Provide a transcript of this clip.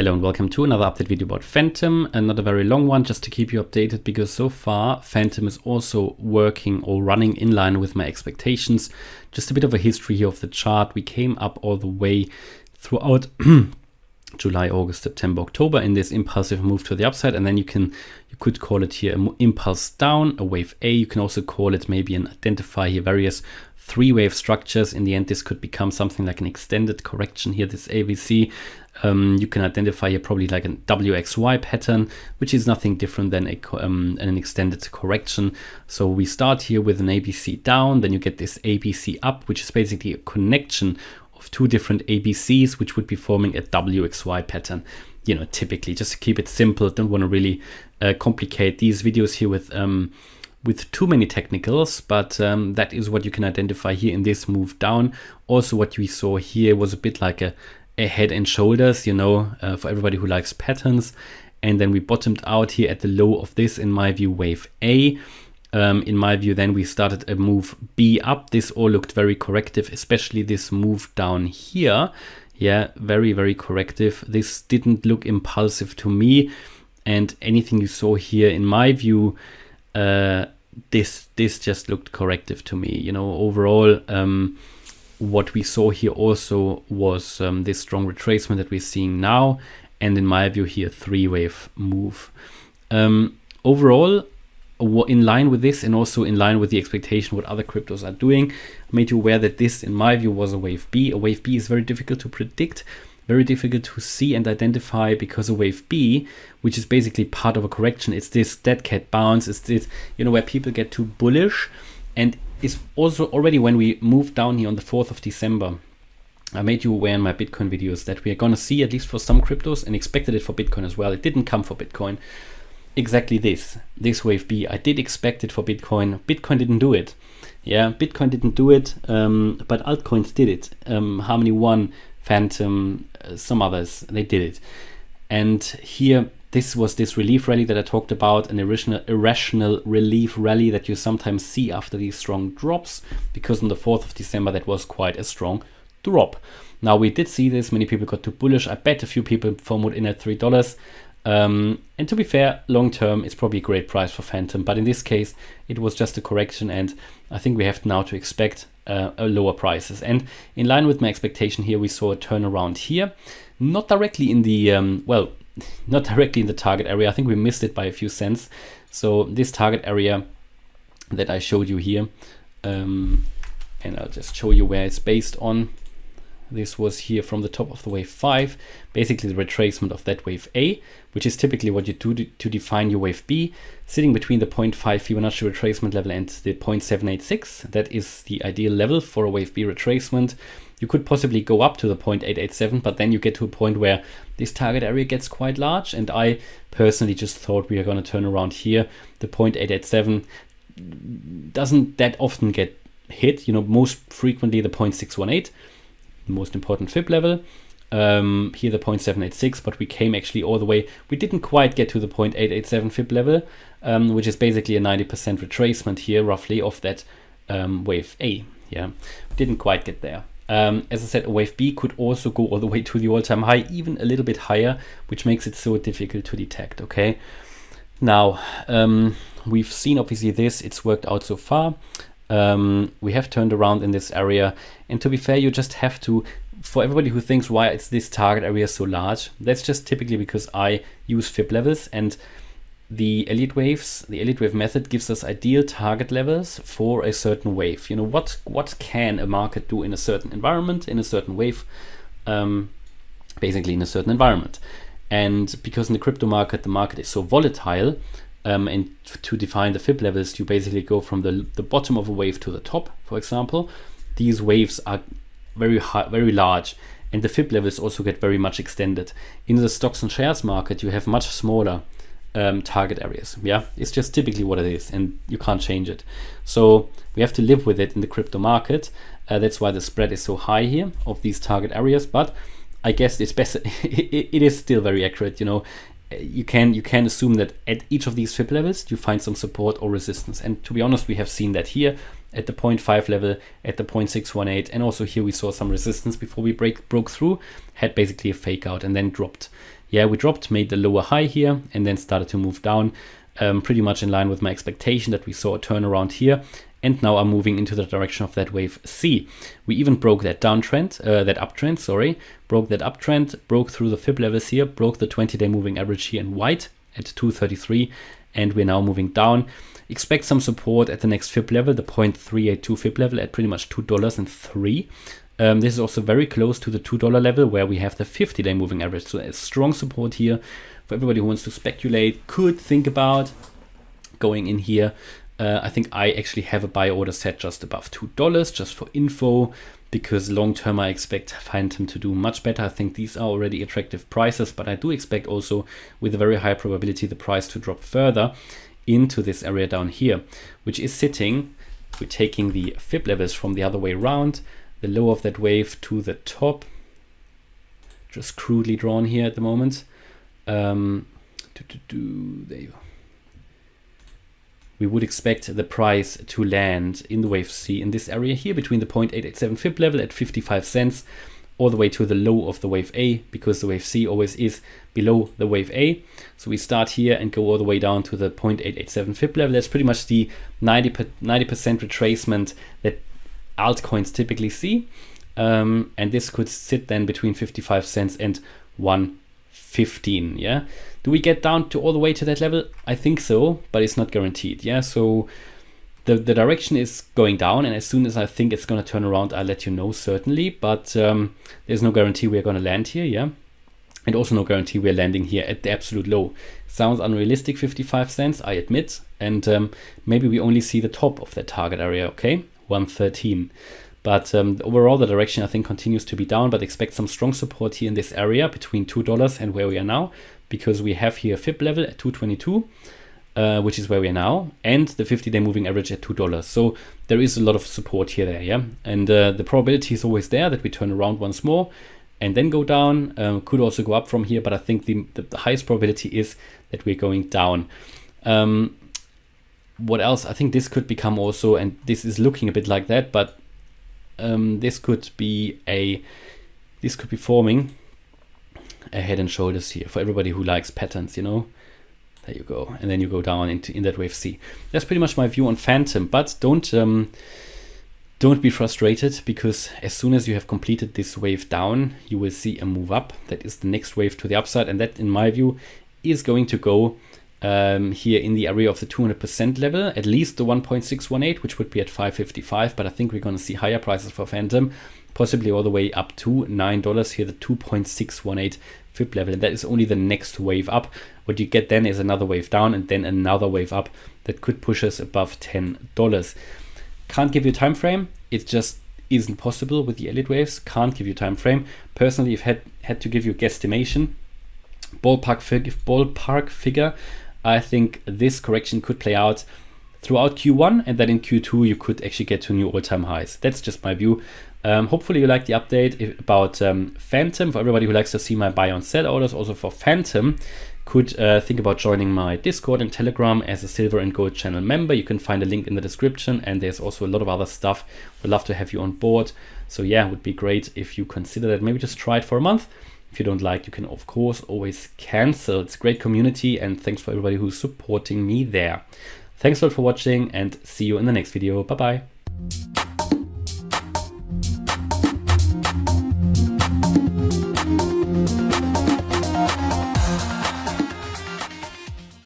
Hello and welcome to another update video about Fantom, and not a very long one, just to keep you updated, because so far Fantom is also working or running in line with my expectations. Just a bit of a history here of the chart. We came up all the way throughout July, August, September, October in this impulsive move to the upside, and then you could call it here an impulse down, a wave A. You can also call it maybe an identify here various three-wave structures. In the end, this could become something like an extended correction here, this ABC. You can identify here probably like a WXY pattern, which is nothing different than an extended correction. So we start here with an ABC down, then you get this ABC up, which is basically a connection of two different ABCs, which would be forming a WXY pattern. You know, typically, just to keep it simple, don't want to really complicate these videos here with too many technicals, but that is what you can identify here in this move down. Also, what we saw here was a bit like a head and shoulders, you know, for everybody who likes patterns. And then we bottomed out here at the low of this, in my view, wave A. In my view, then we started a move B up. This all looked very corrective, especially this move down here. Yeah, very, very corrective. This didn't look impulsive to me. And anything you saw here, in my view, this just looked corrective to me. You know, overall, what we saw here also was this strong retracement that we're seeing now, and in my view here, three-wave move. Overall, in line with this, and also in line with the expectation what other cryptos are doing, I made you aware that this, in my view, was a wave B. A wave B is very difficult to predict, very difficult to see and identify, because a wave B, which is basically part of a correction, it's this dead cat bounce, it's this, you know, where people get too bullish. And it's also already when we moved down here on the 4th of December, I made you aware in my Bitcoin videos that we are going to see, at least for some cryptos, and expected it for Bitcoin as well. It didn't come for Bitcoin. Exactly this wave B. I did expect it for Bitcoin. Bitcoin didn't do it. Yeah, Bitcoin didn't do it, but altcoins did it. Harmony One, Fantom, some others, they did it. And here, this was this relief rally that I talked about, an irrational relief rally that you sometimes see after these strong drops, because on the 4th of December, that was quite a strong drop. Now, we did see this. Many people got too bullish. I bet a few people FOMO'd in at $3. And to be fair, long term, it's probably a great price for Fantom. But in this case, it was just a correction, and I think we have now to expect lower prices. And in line with my expectation here, we saw a turnaround here, not directly in the not directly in the target area. I think we missed it by a few cents. So this target area that I showed you here, and I'll just show you where it's based on. This was here from the top of the wave 5, basically the retracement of that wave A, which is typically what you do to define your wave B, sitting between the 0.5 Fibonacci retracement level and the 0.786. That is the ideal level for a wave B retracement. You could possibly go up to the 0.887, but then you get to a point where this target area gets quite large. And I personally just thought we are going to turn around here. The 0.887 doesn't that often get hit. You know, most frequently the 0.618. Most important fib level, here the 0.786, but we came actually all the way. We didn't quite get to the 0.887 fib level, which is basically a 90% retracement here roughly of that wave A. Yeah, we didn't quite get there. As I said, a wave B could also go all the way to the all-time high, even a little bit higher, which makes it so difficult to detect. Okay, now we've seen obviously this, it's worked out so far. We have turned around in this area, and to be fair, you just have to, for everybody who thinks why is this target area so large, that's just typically because I use fib levels, and the elite wave method gives us ideal target levels for a certain wave. You know, what can a market do in a certain environment, in a certain wave, basically in a certain environment. And because in the crypto market, the market is so volatile, and to define the fib levels, you basically go from the bottom of a wave to the top, for example. These waves are very high, very large, and the fib levels also get very much extended. In the stocks and shares market, you have much smaller target areas. Yeah, it's just typically what it is, and you can't change it. So we have to live with it in the crypto market. That's why the spread is so high here of these target areas. But I guess it's best. It is still very accurate. You know, you can assume that at each of these fib levels you find some support or resistance. And to be honest, we have seen that here at the 0.5 level, at the 0.618, and also here we saw some resistance before we broke through, had basically a fake out and then dropped. Yeah, we dropped, made the lower high here, and then started to move down, pretty much in line with my expectation that we saw a turnaround here. And now I'm moving into the direction of that wave C. We even broke that downtrend, that uptrend, sorry, broke that uptrend, broke through the fib levels here, broke the 20-day moving average here in white at 233, and we're now moving down. Expect some support at the next fib level, the 0.382 fib level at pretty much $2.03. This is also very close to the $2 level where we have the 50-day moving average. So a strong support here for everybody who wants to speculate, could think about going in here. I think I actually have a buy order set just above $2 just for info, because long term I expect Fantom to do much better. I think these are already attractive prices, but I do expect also with a very high probability the price to drop further into this area down here, which is sitting, we're taking the fib levels from the other way around, the low of that wave to the top, just crudely drawn here at the moment. There you go. We would expect the price to land in the wave C in this area here between the 0.887 fib level at 55 cents all the way to the low of the wave A, because the wave C always is below the wave A. So we start here and go all the way down to the 0.887 fib level. That's pretty much the 90% retracement that altcoins typically see. And this could sit then between 55 cents and 115. Yeah. Do we get down to all the way to that level? I think so, but it's not guaranteed. Yeah, so the direction is going down, and as soon as I think it's going to turn around, I'll let you know, certainly. But there's no guarantee we're going to land here. Yeah, and also no guarantee we're landing here at the absolute low. Sounds unrealistic, 55 cents, I admit. And maybe we only see the top of that target area. Okay, 113. But overall, the direction I think continues to be down, but expect some strong support here in this area between $2 and where we are now, because we have here a fib level at 222, which is where we are now, and the 50-day moving average at $2. So there is a lot of support here there, yeah. And the probability is always there that we turn around once more and then go down. Could also go up from here, but I think the highest probability is that we're going down. What else? I think this could become also, and this is looking a bit like that, but this could be forming a head and shoulders here for everybody who likes patterns, you know. There you go, and then you go down in that wave C. That's pretty much my view on Fantom, but don't be frustrated, because as soon as you have completed this wave down, you will see a move up. That is the next wave to the upside, and that, in my view, is going to go here in the area of the 200% level, at least the 1.618, which would be at 555, but I think we're going to see higher prices for Fantom, possibly all the way up to $9 here, the 2.618 fib level, and that is only the next wave up. What you get then is another wave down and then another wave up that could push us above $10. Can't give you a time frame. It just isn't possible with the elite waves. Can't give you a time frame. Personally, I've had to give you a guesstimation, ballpark figure. I think this correction could play out throughout Q1, and then in Q2 you could actually get to new all-time highs. That's just my view. Hopefully you like the update about Fantom. For everybody who likes to see my buy on sell orders, also for Fantom, could think about joining my Discord and Telegram as a silver and gold channel member. You can find a link in the description, and there's also a lot of other stuff. We'd love to have you on board. So yeah, it would be great if you consider that. Maybe just try it for a month. If you don't like, you can of course always cancel. It's a great community, and thanks for everybody who's supporting me there. Thanks a lot for watching, and see you in the next video. Bye bye.